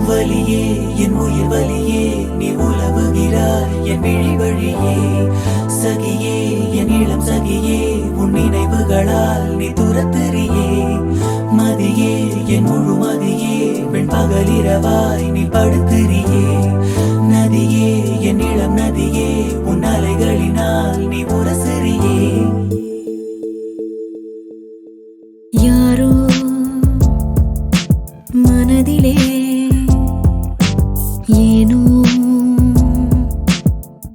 வலியே என் உயிர் வலியே நீ உலவுகிறாய் என் விழி வழியே சகியே என் இளம் சகியே உன் நினைவுகளால் நீ துரத்தெறியே மதியே என் முழு மதியே பெண் பகலிரவாய் நீ படுத்தெறியே நதியே என் இளம் நதியே உன் அலைகளினால் நீ உரசெறியே யாரோ மனதிலே ஏனோ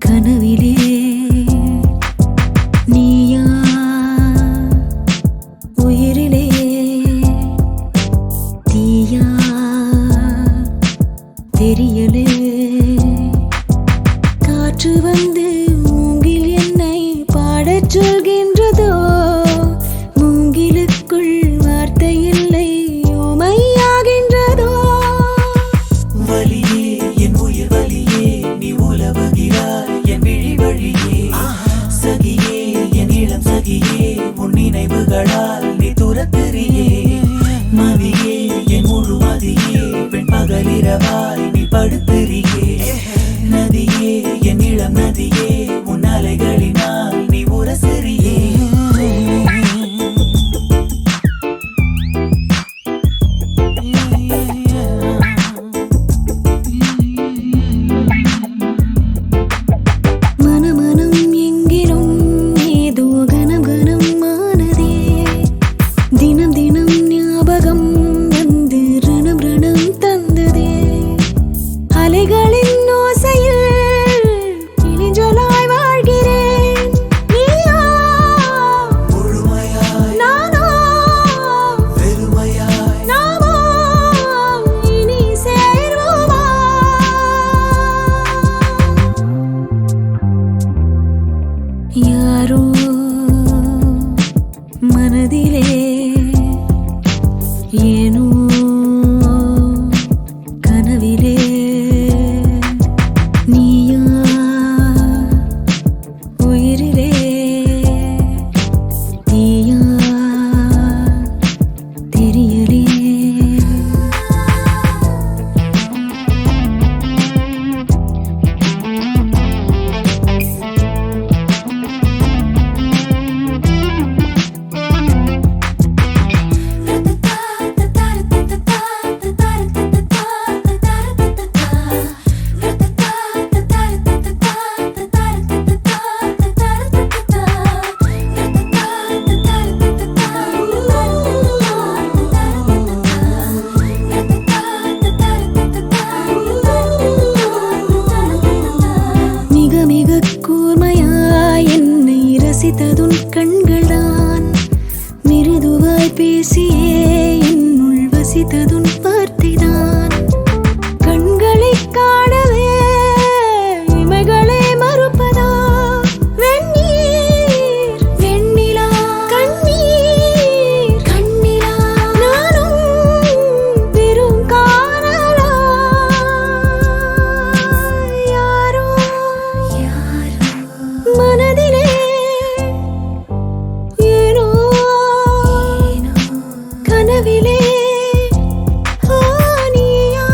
கனவிலே நீயா உயிரிலே தீயா தெரியலே காற்று வந்து மூங்கில் என்னை பாடச் சொல்கின்றதோ மூங்கிலுக்குள் வார்த்தை இல்லை ஊமையாகின்றதோ வலியே என் உயிர் வலியே நீ உலவுகிறாய் என் விழி வழியே சகியே என் இளம் சகியே உன் நினைவுகளால் நீ துரத்தெறியே மதியே என் முழு மதியே பெண் பகலிரவாய் நீ படுத்தெறியே நதியே என் இளம் நதியே உன் அலைகளினால் நீ உரசெறியே மனமனம் எங்கிலும் ஏதோ கனம் கனம் ஆனதே தினம் தினம் ஞாபகம் வந்து ரணம் ரணம் தந்ததே அலைகளின் ஓசையில் இளிஞ்சலாய் வாழ்கிறேன் நீயா முழுமையாய் நானோ வெறுமையாய் நாமோ இனி சேர்வோமா யாரோ மனதிலே ஏனோ கனவிலே நீயா உயிரிலே தீயா தெரியலே மிக மிக கூர்மையாய் என்னை ரசித்ததுன் கண்கள்தான் மிருதுவாய் பேசியே என்னுள் வசித்ததுன் வார்த்தைதான் கண்களைக் காணவே இமைகளே மறுப்பதா வெந்நீர் வெண்ணிலா கண்ணீர் கண்ணிலா நானும் பெரும் காணலா யாரோ மனதிலே ஏனோ கனவிலே நீயா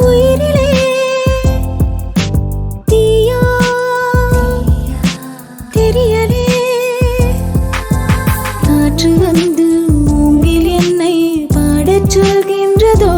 உயிரிலே தீயா தெரியலே காற்று வந்து மூங்கில் என்னை பாடச் சொல்கின்றதோ